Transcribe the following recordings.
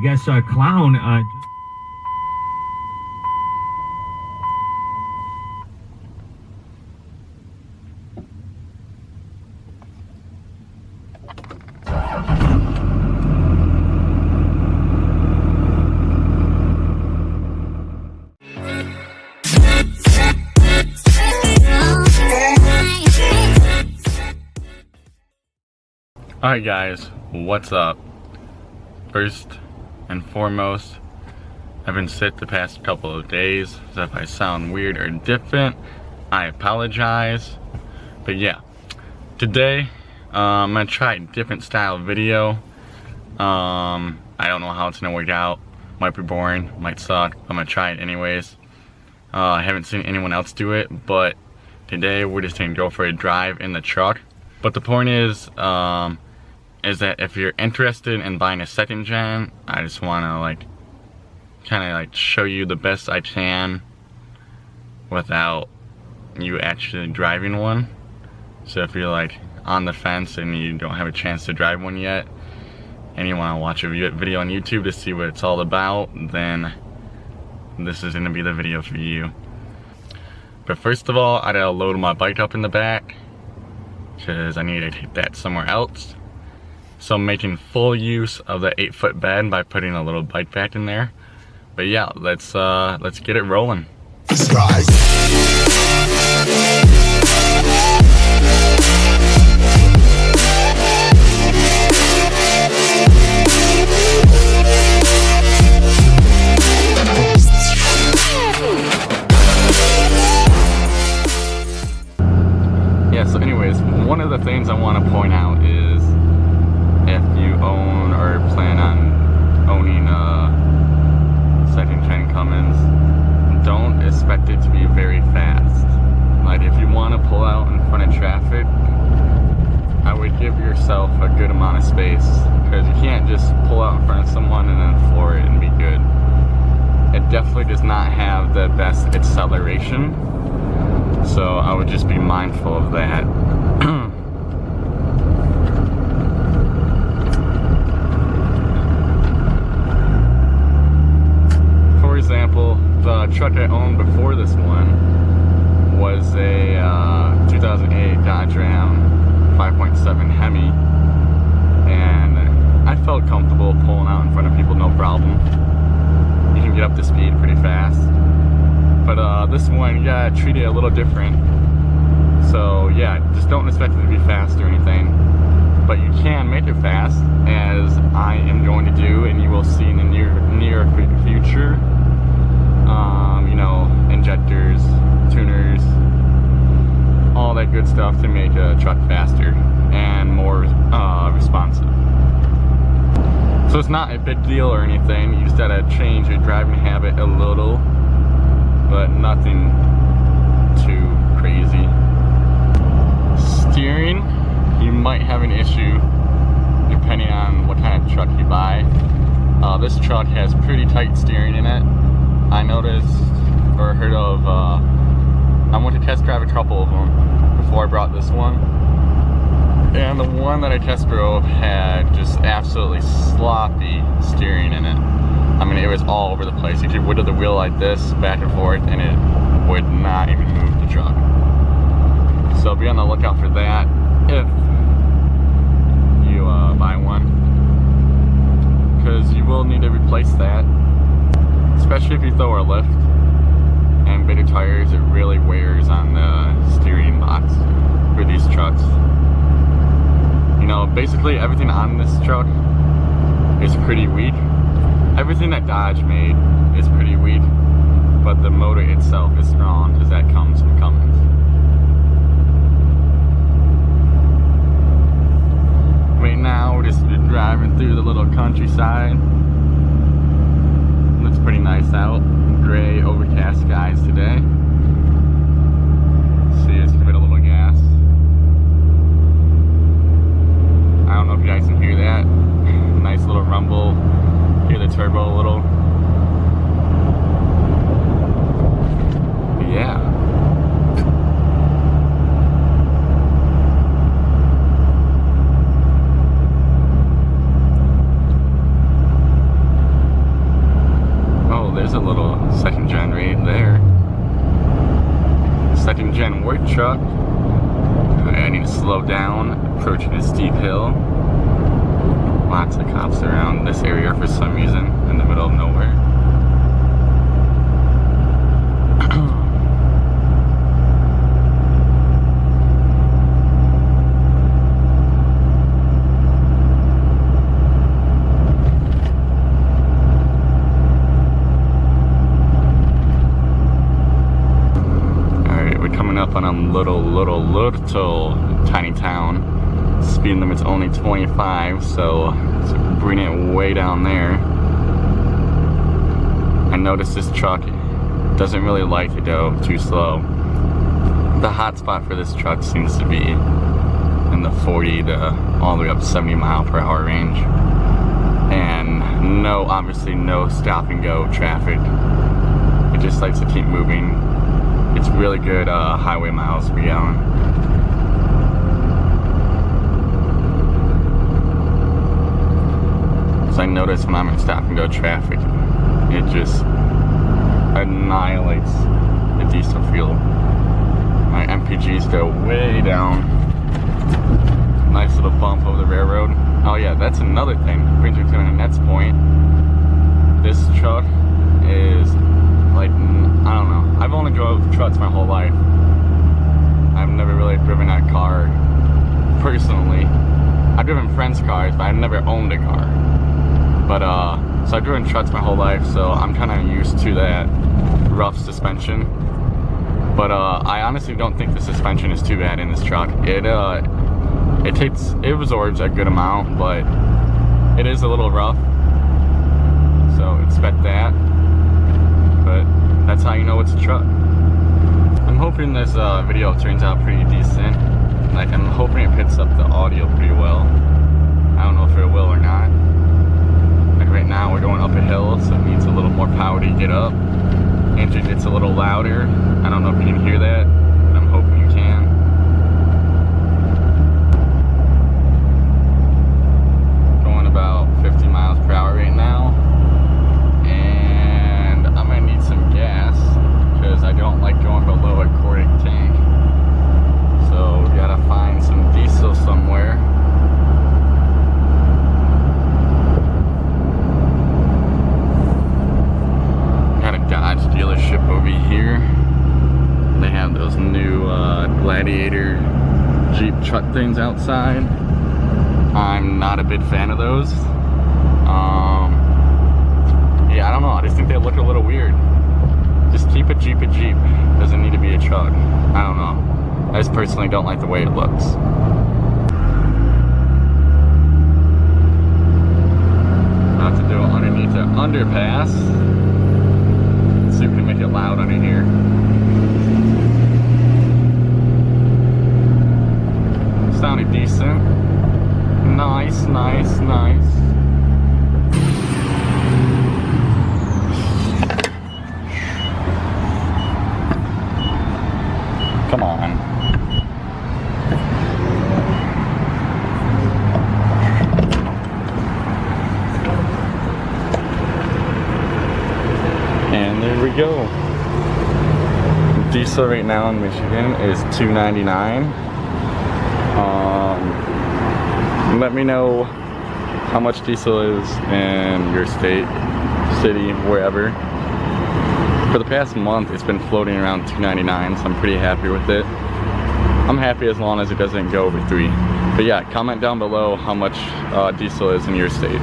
guess Clown Alright guys, what's up? First and foremost, I've been sick the past couple of days, so if I sound weird or different, I apologize. But yeah, today I'm gonna try a different style video. I don't know how it's gonna work out. Might be boring, might suck. I'm gonna try it anyways. I haven't seen anyone else do it, but today we're just gonna go for a drive in the truck. But the point is that if you're interested in buying a second gen, I just wanna kind of show you the best I can without you actually driving one. So if you're on the fence and you don't have a chance to drive one yet, and you want to watch a video on YouTube to see what it's all about, then this is gonna be the video for you. But first of all, I gotta load my bike up in the back because I need to take that somewhere else. So I'm making full use of the 8-foot bed by putting a little bike pack in there. But yeah, let's get it rolling. Yeah, so anyways, one of the things I want to point out is if you own or plan on owning a second-gen Cummins, don't expect it to be very fast. If you want to pull out in front of traffic, I would give yourself a good amount of space, because you can't just pull out in front of someone and then floor it and be good. It definitely does not have the best acceleration, so I would just be mindful of that. For example, the truck I owned before this one was a 2008 Dodge Ram 5.7 Hemi, and I felt comfortable pulling out in front of people, no problem. You can get up to speed pretty fast. But this one, you gotta treat it a little different. So yeah, just don't expect it to be fast or anything. But you can make it fast, as I am going to do, and you will see in the near future. You know, injectors, tuners, all that good stuff to make a truck faster and more responsive. So it's not a big deal or anything. You just gotta change your driving habit a little, but nothing too crazy. Steering, you might have an issue depending on what kind of truck you buy. This truck has pretty tight steering in it. I noticed or heard of, I went to test drive a couple of them before I brought this one. And the one that I test drove had just absolutely sloppy steering in it. I mean, it was all over the place. You could wiggle the wheel like this, back and forth, and it would not even move the truck. So be on the lookout for that if you buy one, because you will need to replace that, especially if you throw a lift and bigger tires. It really wears on the steering box for these trucks. You know, basically everything on this truck is pretty weak. Everything that Dodge made is pretty weak, but the motor itself is strong, because that comes from Cummins. Right now we're just driving through the little countryside. Looks pretty nice out. Gray, overcast skies today. See, let's give it a little gas. I don't know if you guys can hear that. Nice little rumble. Hear the turbo a little. But yeah. slow down, approaching a steep hill. Lots of cops around this area for some reason, in the middle of nowhere. Up on a little tiny town. Speed limit's only 25, so bring it way down there. I noticed this truck doesn't really like to go too slow. The hot spot for this truck seems to be in the 40 to all the way up 70 mile per hour range. And obviously no stop and go traffic. It just likes to keep moving. It's really good highway miles per gallon. So I notice when I'm in stop and go traffic, it just annihilates the diesel fuel. My MPGs go way down. Nice little bump over the railroad. Oh yeah, that's another thing. Brings me to an next point. This truck is like, I don't know. I've only drove trucks my whole life. I've never really driven that car personally. I've driven friends' cars, but I've never owned a car. But so I've driven trucks my whole life, so I'm kind of used to that rough suspension. But I honestly don't think the suspension is too bad in this truck. It absorbs a good amount, but it is a little rough. So expect that. But that's how you know it's a truck. I'm hoping this video turns out pretty decent. Like, I'm hoping it picks up the audio pretty well. I don't know if it will or not. Like right now we're going up a hill, so it needs a little more power to get up. Engine gets a little louder. I don't know if you can hear that, but I'm hoping you can. Going about 50 miles per hour right now. Some gas because I don't like going below a quarter tank, so we gotta find some diesel somewhere. Got a Dodge dealership over here. They have those new Gladiator Jeep truck things outside. I'm not a big fan of those. Yeah, I don't know, I just think they look a little weird. Just keep a Jeep a Jeep. Doesn't need to be a truck. I don't know. I just personally don't like the way it looks. About to do it underneath the underpass. Let's see if we can make it loud under here. Sounded decent. Nice, nice, nice. Come on. And there we go. Diesel right now in Michigan is $2.99. Let me know how much diesel is in your state, city, wherever. For the past month, it's been floating around $2.99, so I'm pretty happy with it. I'm happy as long as it doesn't go over $3. But yeah, comment down below how much diesel is in your state.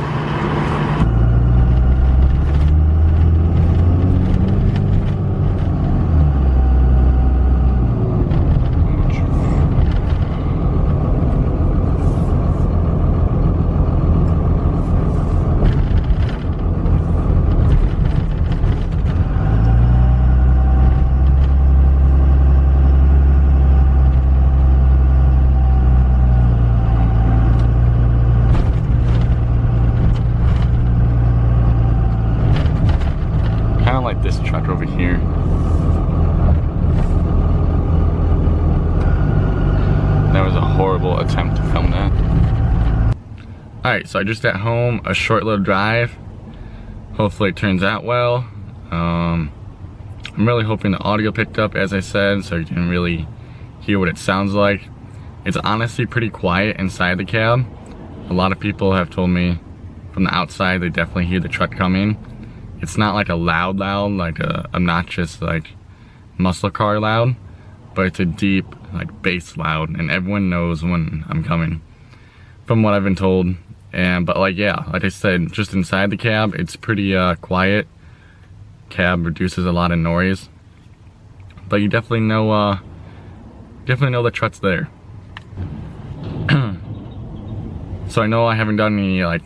Like this truck over here. That was a horrible attempt to film that. Alright, so I just at home, a short little drive. Hopefully it turns out well. I'm really hoping the audio picked up, as I said, so you can really hear what it sounds like. It's honestly pretty quiet inside the cab. A lot of people have told me from the outside they definitely hear the truck coming. It's not like a loud, like a obnoxious, like muscle car loud, but it's a deep, like bass loud, and everyone knows when I'm coming, from what I've been told. But like, yeah, like I said, just inside the cab, it's pretty quiet. Cab reduces a lot of noise, but you definitely know the truck's there. So I know I haven't done any like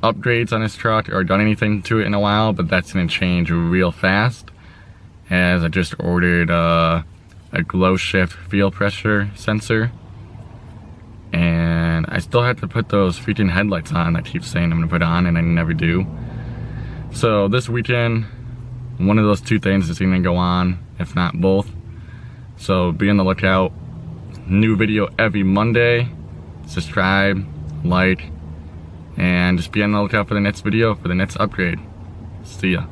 upgrades on this truck or done anything to it in a while, but that's gonna change real fast, as I just ordered a glow shift fuel pressure sensor, and I still have to put those freaking headlights on I keep saying I'm gonna put on and I never do. So this weekend, one of those two things is gonna go on, if not both. So be on the lookout. New video every Monday. Subscribe, like, and just be on the lookout for the next video for the next upgrade. See ya.